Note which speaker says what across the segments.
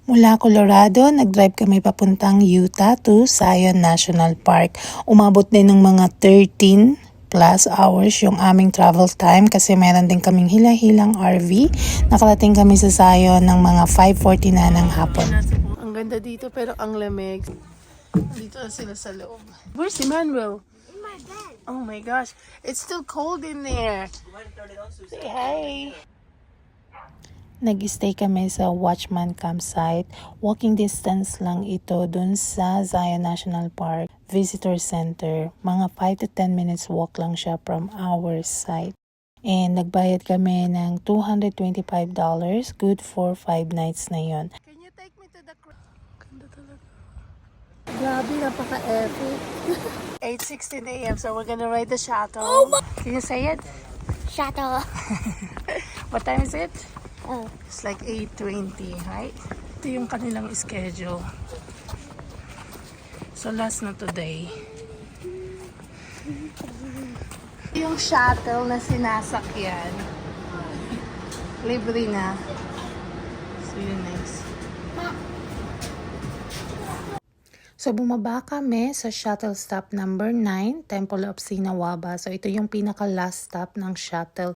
Speaker 1: Mula Colorado, nag-drive kami papuntang Utah to Zion National Park. Umabot din ng mga 13 plus hours yung aming travel time kasi meron din kaming hila-hilang RV. Nakarating kami sa Zion ng mga 5:40 na ng hapon. Ang ganda dito pero ang lamig. Dito na sila sa loob. Where's Emmanuel?
Speaker 2: In my bed.
Speaker 1: Oh my gosh, it's still cold in there. Say hi. Nag-stay kami sa Watchman Campsite. Walking distance lang ito dun sa Zion National Park Visitor Center. Mga 5 to 10 minutes walk lang siya from our site. And nagbayad kami ng $225. Good for 5 nights na yon. Can you take me to the Ganda talaga. Grabe, napaka-epic. 8:16 a.m. so we're gonna ride the shuttle. Oh my! Can you say it?
Speaker 2: Shuttle.
Speaker 1: What time is it?
Speaker 2: Oh.
Speaker 1: It's like 8:20, right? Ito yung kanilang schedule. So last na today. Yung shuttle na sinasakyan, libre na. It's really nice. So bumaba kami sa shuttle stop number 9, Temple of Sinawaba. So ito yung pinaka last stop ng shuttle.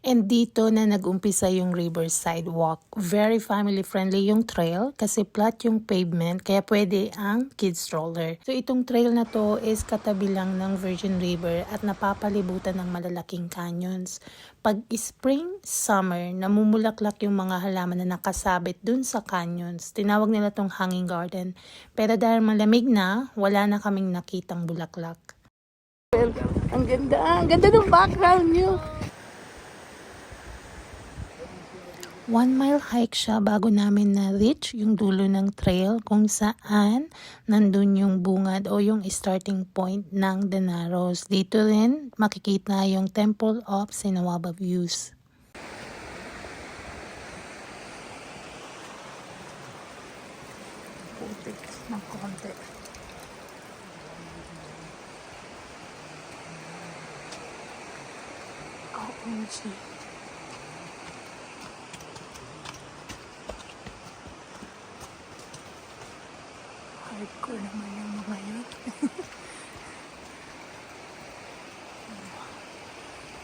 Speaker 1: And dito na nag-umpisa yung Riverside Walk. Very family-friendly yung trail kasi flat yung pavement kaya pwede ang kids stroller. So itong trail na to is katabi lang ng Virgin River at napapalibutan ng malalaking canyons. Pag spring, summer, namumulaklak yung mga halaman na nakasabit dun sa canyons. Tinawag nila tong hanging garden. Pero dahil malamig na, wala na kaming nakitang bulaklak. Ang ganda ng background nyo. 1 mile hike siya bago namin na-reach yung dulo ng trail kung saan nandun yung bungad o yung starting point ng Denaros. Dito rin makikita yung Temple of Sinawaba views. Putik ng konti. OMG. Hardcore naman yung mga yun.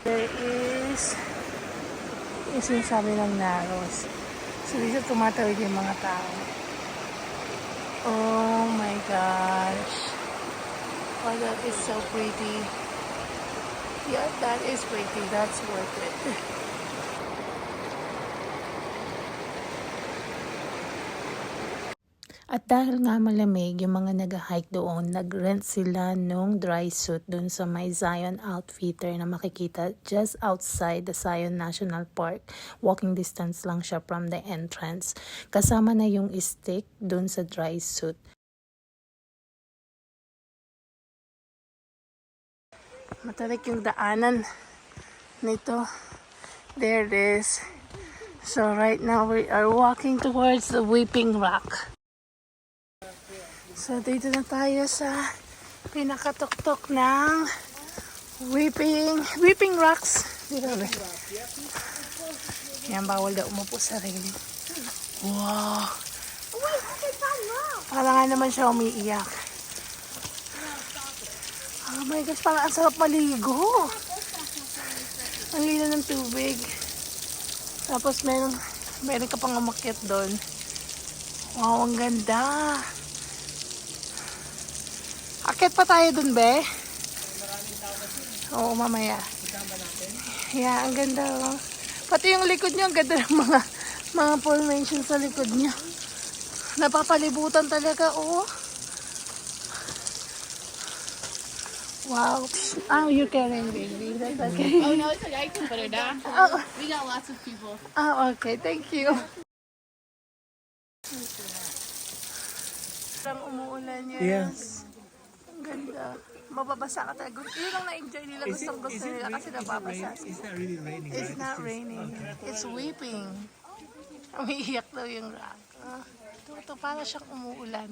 Speaker 1: There is yung sinasabi ng Naros. So dito tumatawid yung mga tao. Oh my gosh. Oh, that is so pretty. Yeah, that is pretty. That's worth it. At dahil nga malamig, yung mga nag-hike doon, nag-rent sila nung dry suit doon sa may Zion Outfitter na makikita just outside the Zion National Park. Walking distance lang siya from the entrance. Kasama na yung stick doon sa dry suit. Matarik yung daanan nito. There it is. So right now we are walking towards the Weeping Rock. So, dito na tayo sa pinakatuktok ng Weeping Rocks. Dito ba? Yan, bawal daw umupo sa railing. Wow! Parang nga naman siya umiiyak. Oh my gosh, parang ang sarap maligo. Ang lino ng tubig. Tapos meron ka pang umakyat doon. Wow, ang ganda. Akit pa tayo dun, be? Oo, mamaya. Yeah, ang ganda. Oh. Pati yung likod nyo, ang ganda ng mga formations sa likod nyo. Napapalibutan talaga, oh. Wow. Oh, you're carrying baby. That's okay.
Speaker 3: Oh, no, it's okay. I can put her down.
Speaker 1: Oh.
Speaker 3: We got lots of people.
Speaker 1: Oh, okay. Thank you. Parang umuulan yan.
Speaker 4: Yes.
Speaker 1: Ang ganda. Mababasa ka talaga. Yun ang na-enjoy nila. Gusto nila kasi nababasa.
Speaker 4: It's not really raining,
Speaker 1: It's
Speaker 4: right?
Speaker 1: not raining. It's weeping. Umiiyak daw yung rock. Ito, para siyang umuulan.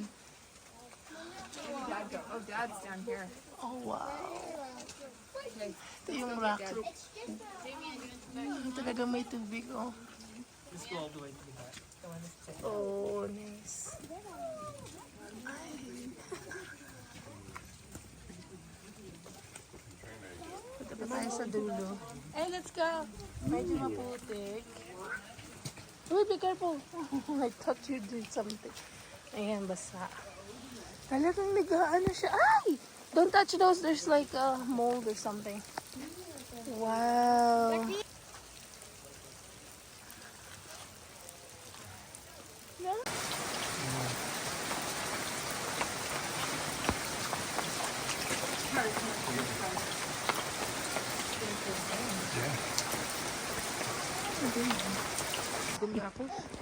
Speaker 3: Oh, Dad's down here.
Speaker 1: Oh, wow. Ito yung rock. Talaga may tubig, oh.
Speaker 4: Let's go all the way to the back.
Speaker 1: Oh, nice. tayo sa dulo. Hey, let's go! Medyo maputik. Uy, be careful! I thought you did something. Ayan, basa. Talagang nag-ano siya. Ay! Don't touch those. There's like a mold or something. Wow!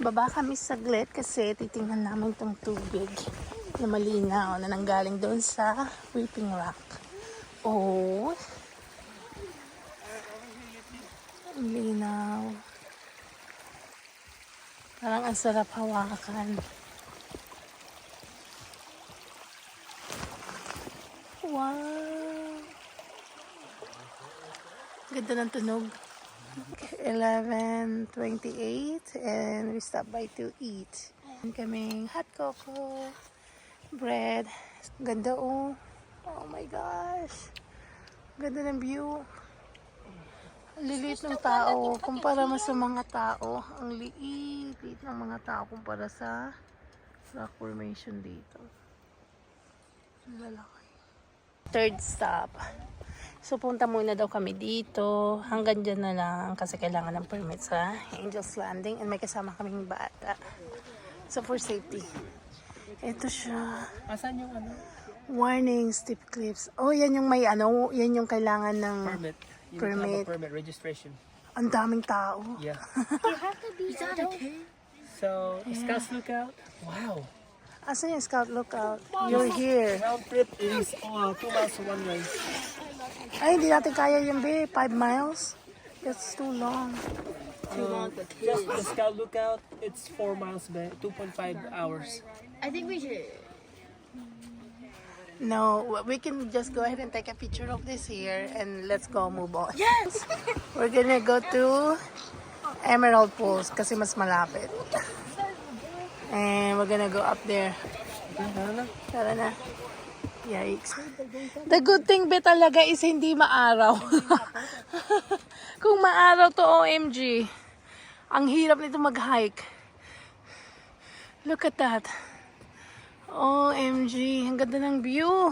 Speaker 1: Baba kami saglit kasi titingnan namin tong tubig na malinaw na nanggaling doon sa Weeping Rock. Oh, ang linaw. Parang ang sarap hawakan. Wow! Ganda ng tunog. 11:28 and we stopped by to eat. And kaming hot cocoa, bread. Ganda oh. Oh my gosh. Ganda ng view. Ang liliit ng tao kumpara mo sa mga tao. Ang liit ng mga tao kumpara sa rock formation dito. Lalaki. Third stop. So, punta muna daw kami dito. Hanggang dyan na lang kasi kailangan ng permit sa Angel's Landing. And may kasama kaming bata. So, for safety. Ito siya.
Speaker 4: Asan yung ano?
Speaker 1: Warning, steep cliffs. Oh, yan yung may ano. Yan yung kailangan ng
Speaker 4: Permit. You need to
Speaker 1: permit.
Speaker 4: have a permit registration.
Speaker 1: Ang daming tao.
Speaker 4: Yeah.
Speaker 2: You have to be adult.
Speaker 4: So, Scouts Lookout. Wow.
Speaker 1: Asan yung Scout Lookout? You're here.
Speaker 4: Round trip is 2 miles one way.
Speaker 1: Ay, hindi natin kaya yun, be. 5 miles? That's too long.
Speaker 4: Just the Scout Lookout, it's 4 miles back, 2.5 hours.
Speaker 2: I think we should.
Speaker 1: No, we can just go ahead and take a picture of this here and let's go move on. Yes! We're gonna go to Emerald Falls kasi mas malapit. And we're gonna go up there. Tara na. Yikes. The good thing be talaga is hindi maaraw. Kung maaraw to, OMG. Ang hirap nito mag-hike. Look at that. OMG. Ang ganda ng view.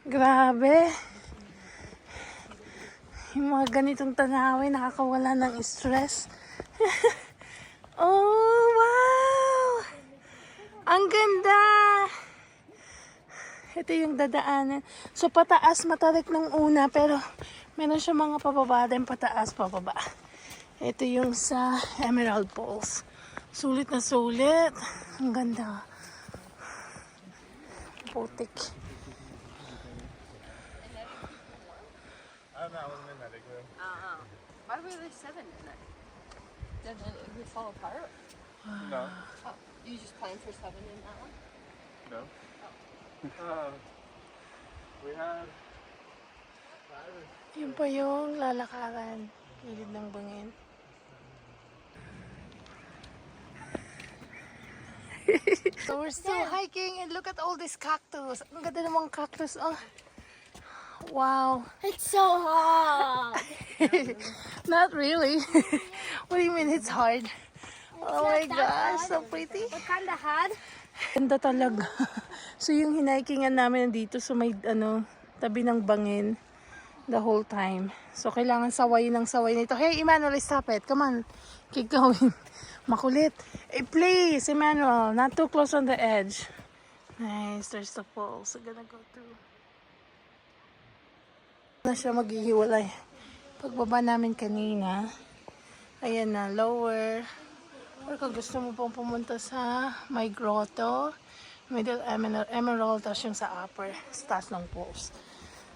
Speaker 1: Grabe. Yung mga ganitong tanawin, nakakawala ng stress. Oh, wow! Ang ganda! Ito yung dadaanan. So, pataas matarik nung una, pero meron siya mga pababa din, pataas, pababa. Ito yung sa Emerald Falls. Sulit na sulit. Ang ganda. Putik.
Speaker 3: Why were there 7 in it? Did it fall apart?
Speaker 5: No,
Speaker 3: Oh, you just planned for 7 in that one?
Speaker 5: no. We had
Speaker 1: Yun pa yung lalakaran. Gilid ng bangin. So we're still hiking and look at all these cactus. Ang ganda namang cactus. Oh. Wow.
Speaker 2: It's so hot.
Speaker 1: Not really. What do you mean it's hard? Oh my gosh, so pretty.
Speaker 2: What kind of hot?
Speaker 1: Ganda talaga. So yung hinikingan namin nandito sa may tabi ng bangin the whole time. So kailangan saway ng saway nito. Hey Emmanuel, stop it. Come on. Keep going. Makulit. Hey please, Emmanuel. Not too close on the edge. Nice. There's the falls. I'm gonna go through. Na siya maghihiwalay. Pagbaba namin kanina, ayan na, lower. Or kung gusto mo pong pumunta sa may grotto, middle emerald, tapos yung sa upper, sa taas ng falls.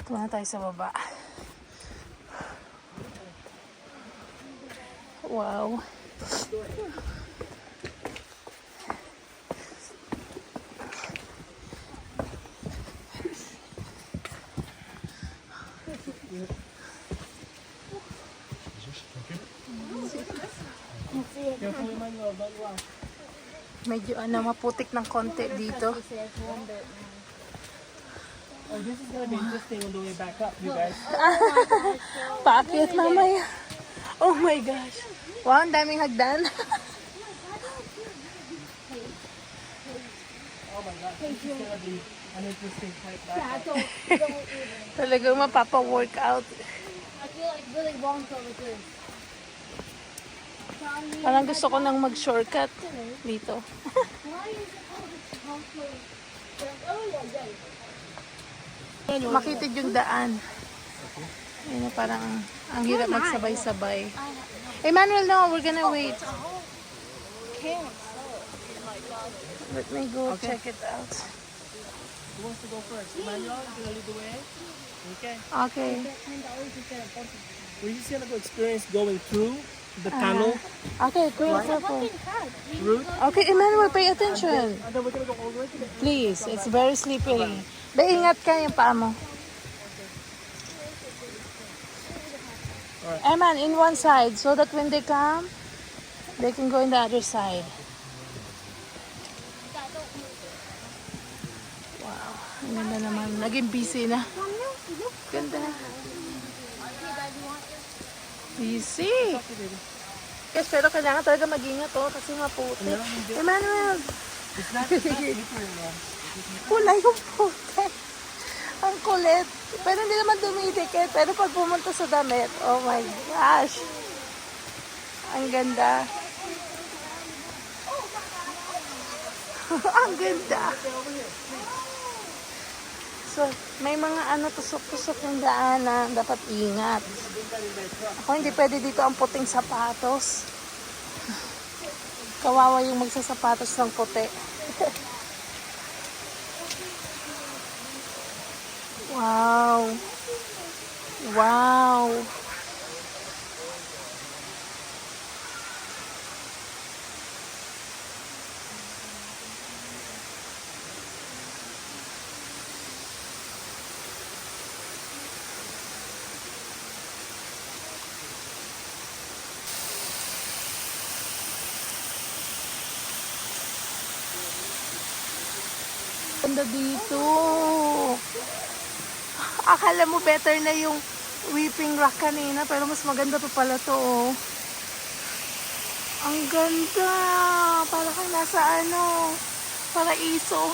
Speaker 1: Ito na tayo sa baba. Wow. Medyo maputik ng konti dito.
Speaker 4: Oh, this is gonna be interesting on the way back up, you guys.
Speaker 1: Paakyat mamaya. Oh my gosh. Wow, ang daming hagdan.
Speaker 4: Oh my God, this is gonna be an interesting hike back up.
Speaker 1: Talagang mapapa-workout.
Speaker 2: I feel like Willy Wonka with this.
Speaker 1: Parang gusto ko nang mag-shortcut dito.
Speaker 2: Why is it called a chocolate? Oh, yeah.
Speaker 1: Makitid yung daan. Ayun na, parang ang hirap magsabay-sabay. Emmanuel, no, we're gonna wait. Let me go check it out.
Speaker 4: Who wants to go first? Emmanuel, you gonna lead the way? Okay.
Speaker 1: Okay.
Speaker 4: We're just gonna go experience going through the tunnel
Speaker 1: Okay, go, go.
Speaker 4: route.
Speaker 1: Okay, Emmanuel, pay attention.
Speaker 4: And then we're gonna go all the way to the
Speaker 1: Please, it's very slippery. Ingat ka yung paa mo. Eman, in one side so that when they come, they can go in the other side. Wow, ang ganda naman. Naging busy na. Ganda. Busy. Yes, pero kailangan talaga mag-ingat kasi maputi. Emmanuel,
Speaker 4: It's not slippery, no?
Speaker 1: kulay yung puti. Ang kulit. Pero hindi naman dumidikit. Pero pag pumunta sa damit, oh my gosh. Ang ganda. Ang ganda. So, may mga tusok-tusok ng daanan. Dapat ingat. Ako hindi pwede dito ang puting sapatos. Kawawa yung magsasapatos ng puti. Wow. Wow. Ganda dito. Akala mo better na yung Weeping Rock kanina, pero mas maganda pa pala to, oh. Ang ganda. Para kang nasa paraiso.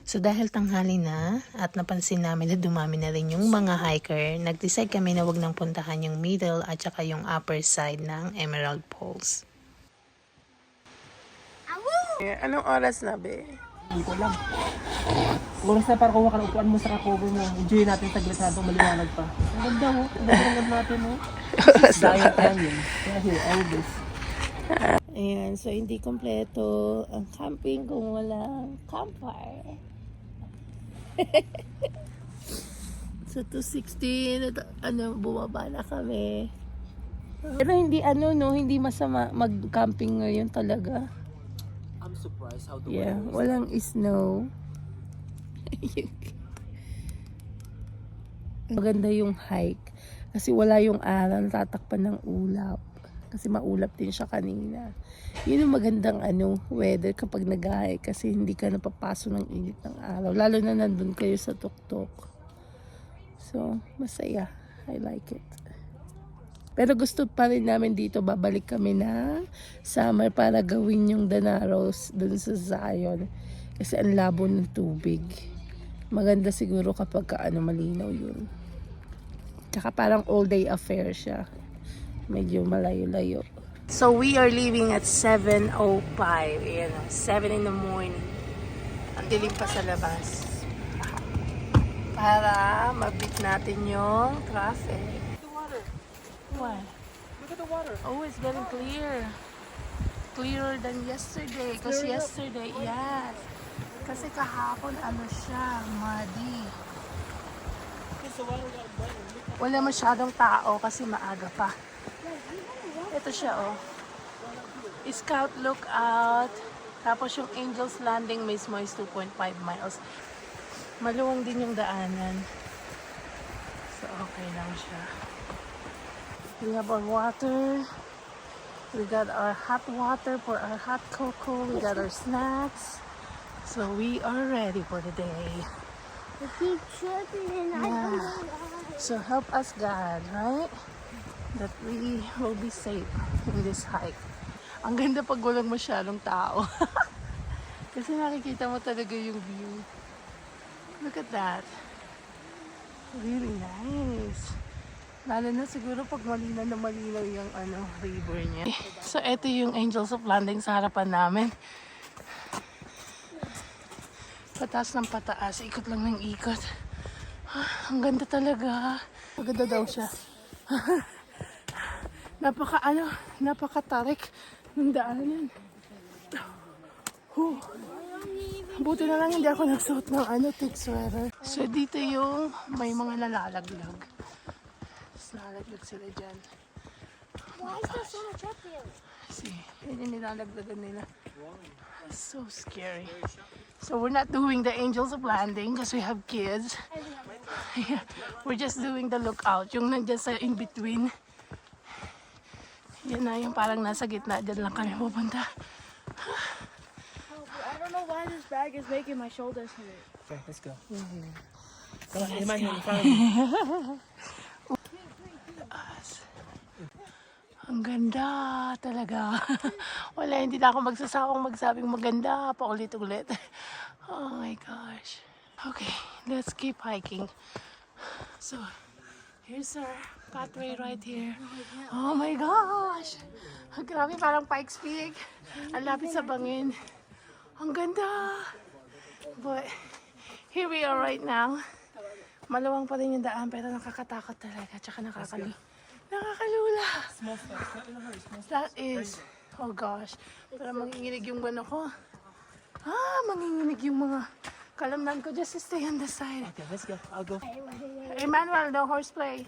Speaker 1: So dahil tanghali na at napansin namin na dumami na rin yung mga hiker, nag-decide kami na wag nang puntahan yung middle at saka yung upper side ng Emerald Falls. Anong oras na, be?
Speaker 4: Hindi ko lang. Oras na para kuha ka ng upuan mo sa cover mo. Enjoy natin saglit habang maliwanag pa. Ang ganda mo. Ang ganda natin mo. Giant Canyon. Kaya here, all this.
Speaker 1: Ayan, so hindi kompleto ang camping kung walang campfire. So 2:16, bumaba na kami. Pero hindi hindi masama mag-camping ngayon talaga.
Speaker 4: I'm surprised how the
Speaker 1: Yeah, walang snow. Maganda yung hike kasi wala yung araw, natatakpan ng ulap. Kasi maulap din siya kanina. Yun yung magandang weather kapag nag-hike kasi hindi ka napapaso ng init ng araw. Lalo na nandun kayo sa tuktok. So, masaya. I like it. Pero gusto pa rin namin dito, babalik kami na summer para gawin yung Danaros dun sa Zion. Kasi ang labo ng tubig. Maganda siguro kapag malinaw yun. Tsaka parang all day affair siya. Medyo malayo-layo. So we are leaving at 7:05. Ayan, 7 in the morning. Ang dilim pa sa labas. Para mabit natin yung traffic.
Speaker 4: The water.
Speaker 1: What?
Speaker 4: Look at the water.
Speaker 1: Oh, it's getting clear. Clearer than yesterday. Kasi yesterday, yes. Kasi kahapon, siya, muddy.
Speaker 4: Because the water got wet.
Speaker 1: Wala masyadong tao kasi maaga pa. Ito siya, oh. Scout Lookout. Tapos yung Angel's Landing mismo is 2.5 miles. Maluwang din yung daanan. So, okay lang siya. We have our water. We got our hot water for our hot cocoa. We got our snacks. So we are ready for the day.
Speaker 2: I keep tripping and I don't know why.
Speaker 1: So help us God, right? That we will be safe in this hike. Ang ganda pag walang masyadong tao. Kasi nakikita mo talaga yung view. Look at that. Really nice. Lalo na siguro pag malinaw na malinaw yung river niya. So ito yung Angels of Landing sa harapan namin. Pataas ng pataas. Ikot lang ng ikot. Ang ganda talaga. Maganda daw siya. Napaka-tarik ng daanan. Buti na lang hindi ako nagsuot ng thick sweater. So dito yung may mga nalalaglag. Nalalaglag sila dyan.
Speaker 2: Why is there so much up here?
Speaker 1: See, yun yung nilalaglagan nila. So scary. So we're not doing the Angels of Landing because we have kids. Yeah, we're just doing the lookout. Yung nandiyan sa in-between. Yan na yung parang nasa gitna. Diyan lang kami pupunta.
Speaker 2: I don't know why this bag is making my shoulders hurt.
Speaker 4: Okay, let's go. Come on, Emmanuel, in front of me.
Speaker 1: Ang ganda talaga. Wala, hindi na ako magsasawang magsabing maganda. Paulit-ulit. Oh my gosh. Okay, let's keep hiking. So, here's our pathway right here. Oh my gosh! Grabe, parang Pikes Peak. Ang lapit sa bangin. Ang ganda! But, here we are right now. Maluwang pa rin yung daan, pero nakakatakot talaga. Tsaka nakakalula. That is, oh gosh. Pero manginginig yung gano ko. Manginginig yung mga kalamnan ko. Just stay on the side.
Speaker 4: Okay, let's go. I'll go.
Speaker 1: Emmanuel, no horseplay.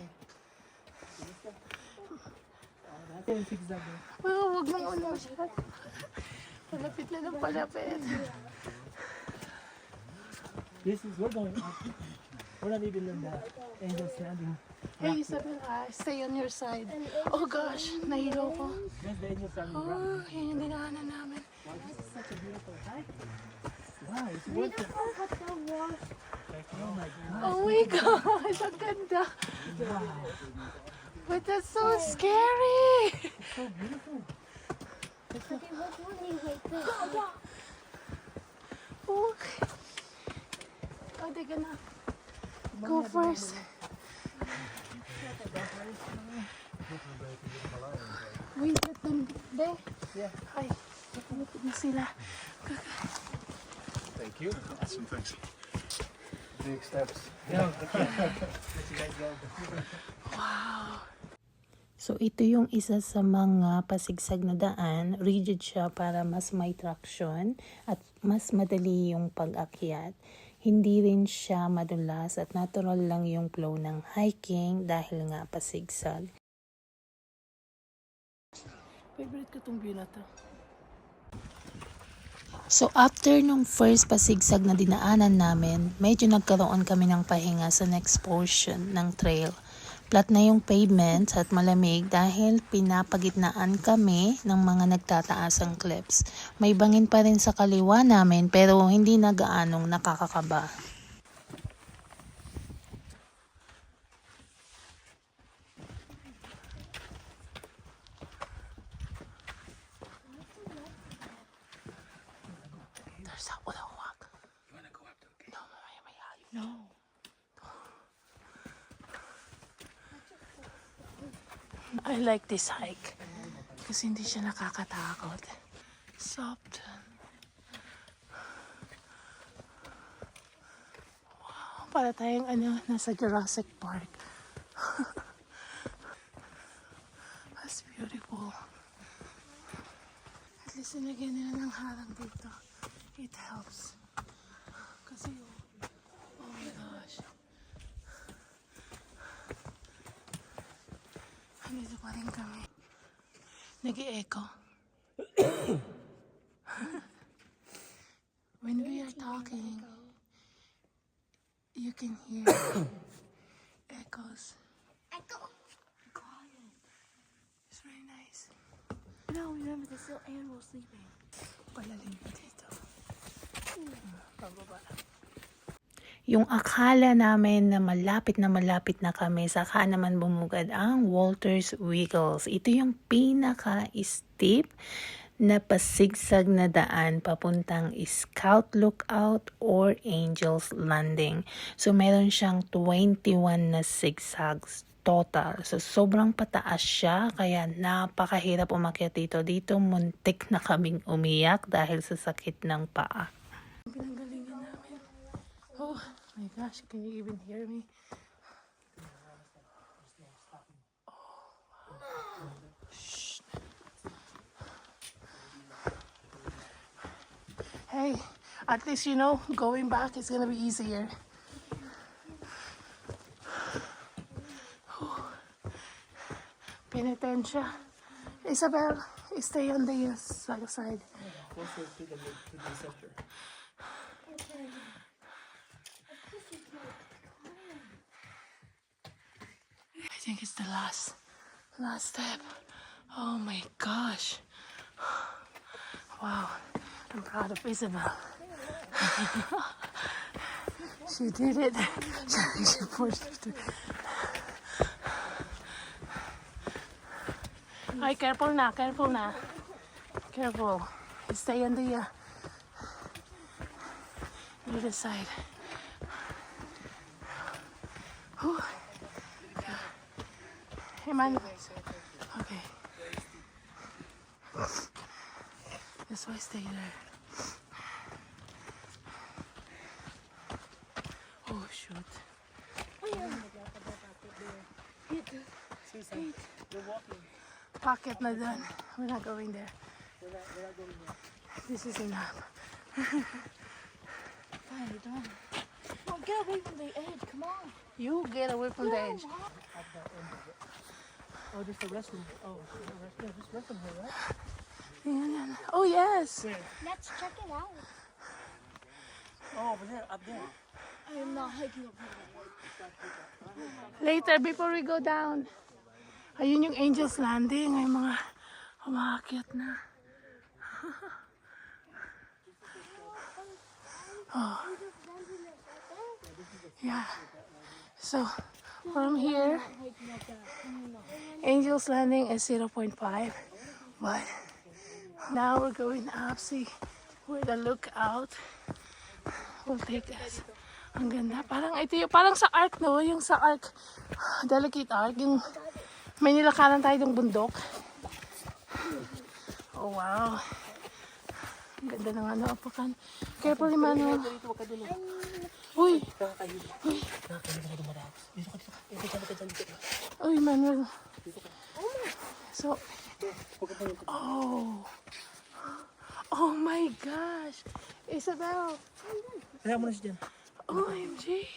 Speaker 4: Natin yung zigzag.
Speaker 1: Huwag mong ulo siya. Palapit na ng palapit.
Speaker 4: We're going up. We're not even in the Angels Landing.
Speaker 1: Hey, Isabella, stay on your side. Oh gosh, nahilo ko.
Speaker 4: That's the Angels Landing rock.
Speaker 1: Oh, yun yung dinaanan namin.
Speaker 4: Wow, this is such a beautiful hike. Wow, it's worth it. Oh my God.
Speaker 1: Oh my gosh, ang ganda. But that's so scary.
Speaker 4: So beautiful.
Speaker 2: Okay, which one do you hate this?
Speaker 1: Oh, they're gonna go first. Wait, let them there.
Speaker 4: Yeah.
Speaker 1: Ay, kapatid na sila.
Speaker 5: Thank you. Awesome, thanks. Big steps.
Speaker 4: Yeah. Let you guys go.
Speaker 1: Wow. So ito yung isa sa mga pasigsag na daan. Rigid siya para mas may traction at mas madali yung pag-akyat. Hindi rin siya madulas at natural lang yung flow ng hiking dahil nga pasigsag. Favorite ko tong view na to. So after nung first pasigsag na dinaanan namin, medyo nagkaroon kami ng pahinga sa next portion ng trail. Flat na yung pavement at malamig dahil pinapagitnaan kami ng mga nagtataasang cliffs. May bangin pa rin sa kaliwa namin pero hindi na gaanong nakakakaba. There's that willow walk. You wanna go up to it? No, mamaya. No. I like this hike kasi hindi siya nakakatakot. Soft. Wow, para tayong nasa Jurassic Park. That's beautiful. At least nilagyan nila ng harang dito. It helps. Kasi oh my gosh. Dito pa rin kami. Nag-i-echo. When we are talking, you can hear echoes.
Speaker 2: Echo. now remember there's still animals sleeping.
Speaker 1: Palalim dito. Pababa. Yung akala namin na malapit na kami, saka naman bumugad ang Walters Wiggles. Ito yung pinaka-steep na pasigsag na daan papuntang Scout Lookout or Angel's Landing. So meron siyang 21 na zigzags total. So sobrang pataas siya, kaya napakahirap umakyat dito. Dito muntik na kaming umiyak dahil sa sakit ng paa. Pinanggalingan namin. Oh my gosh, can you even hear me? Shh. Hey, at least you know, going back is gonna be easier. Penitensya. Isabel, stay on the side.
Speaker 4: Closer to the center.
Speaker 1: I think it's the last step. Oh my gosh. Wow, I'm proud of Isabel. She did it. She pushed it. Ay, careful na. Careful. Stay on the other side. Whew. Hey, man. Okay. That's why stay there. Oh, shoot.
Speaker 4: You're walking.
Speaker 1: Pocket na done. We're not going there.
Speaker 4: We're not going there.
Speaker 1: This is enough.
Speaker 2: Fine, you're done. Well, get away from the edge. Come on.
Speaker 1: You get away from the edge.
Speaker 4: At the end of it. Oh, there's the restroom. Oh, there's restroom here, right?
Speaker 1: Yan. Oh, yes.
Speaker 2: Let's check it out.
Speaker 4: Oh, over there, up there.
Speaker 2: I am not hiking up here.
Speaker 1: Later, before we go down. Ayun yung Angel's Landing. Ay mga umakyat na. Oh. Yeah. So, from here, Angel's Landing is 0.5. But now we're going up. See where the lookout will take us. Ang ganda. Parang ito yung, parang sa Ark, no? Yung sa Ark, Delicate Ark. Yung may nilakaran tayo ng bundok. Oh, wow. Ang ganda ng ano, apakan. Careful, Emmanuel.
Speaker 4: Dito, wag ka dun.
Speaker 1: Uy!
Speaker 4: Nakakayo. Nakakayo na dumadaos. Dito ka.
Speaker 1: Uy, Emmanuel. So, oh. Oh my gosh. Isabel.
Speaker 4: Kaya mo na siya dyan.
Speaker 1: OMG.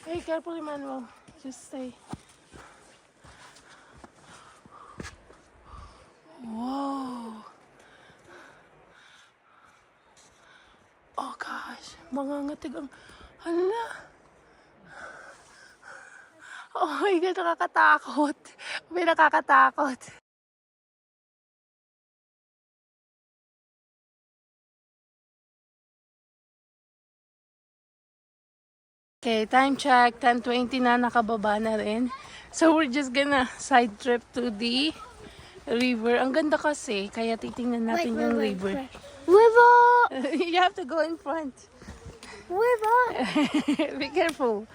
Speaker 1: Hey, careful, Emmanuel. Just stay. Whoa. Oh gosh. Mangangatig ang... Hala. Oh my God, nakakatakot. May nakakatakot. Okay, time check. 10:20 na, nakababa na rin. So we're just gonna side trip to the river. Ang ganda kasi, kaya titingnan natin yung river.
Speaker 2: River!
Speaker 1: You have to go in front.
Speaker 2: River!
Speaker 1: Be careful.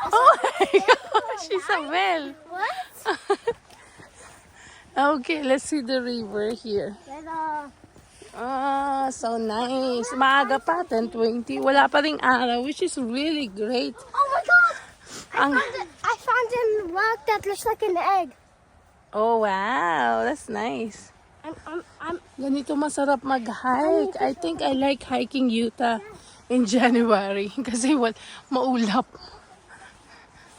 Speaker 1: Oh my gosh, Isabel.
Speaker 2: What?
Speaker 1: Okay, let's see the river here. Ah, so nice. Maaga pa, 10:20. Wala pa ring araw, which is really great.
Speaker 2: Oh my God!
Speaker 1: Ang...
Speaker 2: I found a rock that looks like an egg.
Speaker 1: Oh, wow. That's nice.
Speaker 2: I'm
Speaker 1: Ganito masarap mag-hike. I think I like hiking Utah in January kasi maulap.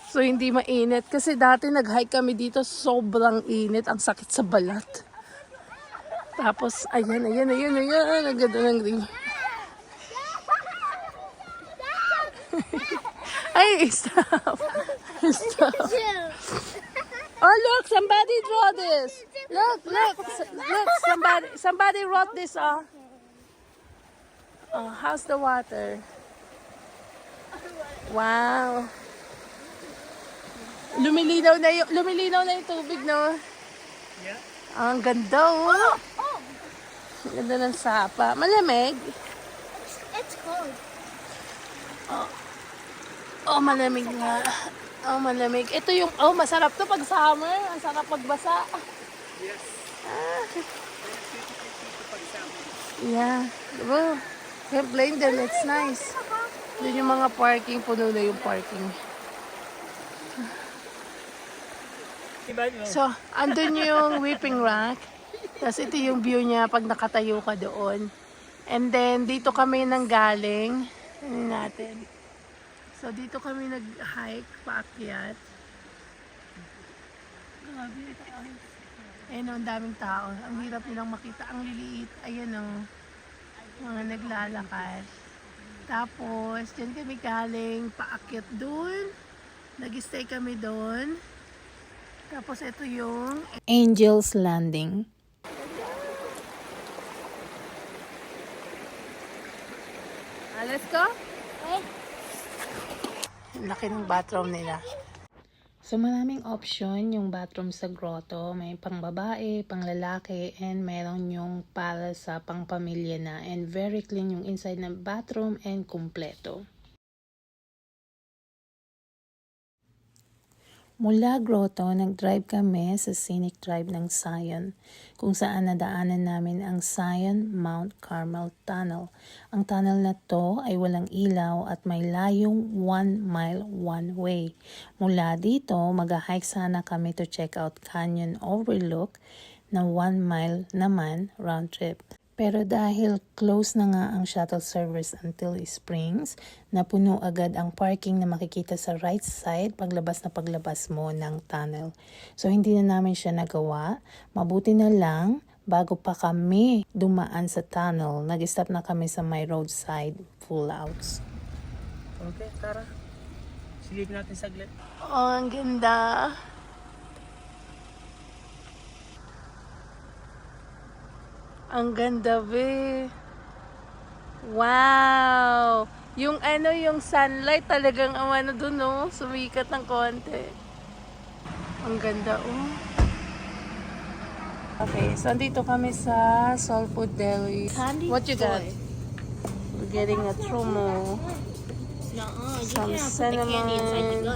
Speaker 1: So, hindi mainit. Kasi dati nag-hike kami dito, sobrang init. Ang sakit sa balat. Tapos, ayan. Ang ganda ng river. Ay, stop. Stop. Oh, look, somebody draw this. Look, somebody wrote this. Oh, how's the water? Wow. Lumilinaw na yung tubig, no?
Speaker 4: Yeah.
Speaker 1: Ang ganda, oh. Ang ganda ng sapa. Malamig.
Speaker 2: It's cold.
Speaker 1: Oh, malamig nga. Oh, malamig. Ito yung, masarap to pag summer. Ang sarap pagbasa.
Speaker 4: Yes.
Speaker 1: Yeah. Diba? Can't blame them. It's nice. Doon yung mga parking. Puno na yung parking. So, andun yung whipping rack. Tapos ito yung view niya pag nakatayo ka doon. And then, dito kami nang galing. Ano natin? So, dito kami nag-hike, paakyat. Grabe, ito. Ayun, ang daming tao. Ang hirap nilang makita. Ang liliit. Ayan, mga naglalakad. Tapos, dyan kami galing, paakyat doon. Nag-stay kami doon. Tapos, ito yung Angel's Landing. Let's go. Laki ng bathroom nila. So, maraming option yung bathroom sa grotto. May pang babae, pang lalaki, and meron yung para sa pang pamilya na. And very clean yung inside ng bathroom and kumpleto. Mula grotto, nag-drive kami sa scenic drive ng Zion, kung saan nadaanan namin ang Zion Mount Carmel Tunnel. Ang tunnel na to ay walang ilaw at may layong 1 mile one way. Mula dito, mag-hike sana kami to check out Canyon Overlook na 1 mile naman round trip. Pero dahil close na nga ang shuttle service until Springs, napuno agad ang parking na makikita sa right side paglabas mo ng tunnel. So hindi na namin siya nagawa. Mabuti na lang, bago pa kami dumaan sa tunnel, nag-stop na kami sa may roadside pullouts.
Speaker 4: Okay, tara. Silipin natin saglit.
Speaker 1: Oh, ang ganda. Ang ganda, be. Wow! Yung yung sunlight talagang dun, no? Sumikat ng konti. Ang ganda, oh. Okay, so andito kami sa Soul Food Deli.
Speaker 2: Candy
Speaker 1: What you got?
Speaker 2: toy.
Speaker 1: We're getting a trumo, some cinnamon,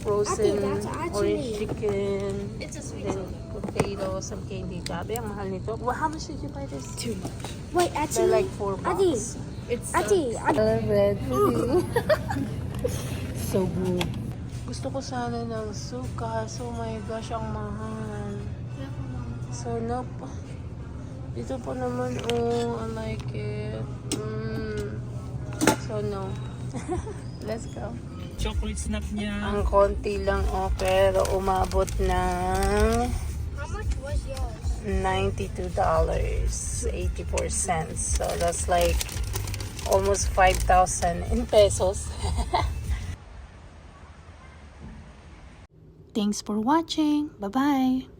Speaker 1: frozen
Speaker 2: Ate, that's actually-
Speaker 1: orange chicken,
Speaker 2: It's a sweet
Speaker 1: then potato, some candy. Grabe, ang mahal nito. Well, how much did you buy this?
Speaker 2: Too much. Wait,
Speaker 1: They're
Speaker 2: Ate.
Speaker 1: like $4.
Speaker 2: Ate.
Speaker 3: It's
Speaker 2: Ate.
Speaker 1: Red pudding. So good. Gusto ko sana ng suka. So, my gosh, ang mahal. So, nope. Dito po naman, I like it. So, no. Let's go.
Speaker 4: Chocolate snap niya.
Speaker 1: Ang konti lang, pero umabot ng
Speaker 2: How much was yours?
Speaker 1: $92.84. So, that's like almost 5,000 in pesos. Thanks for watching. Bye-bye.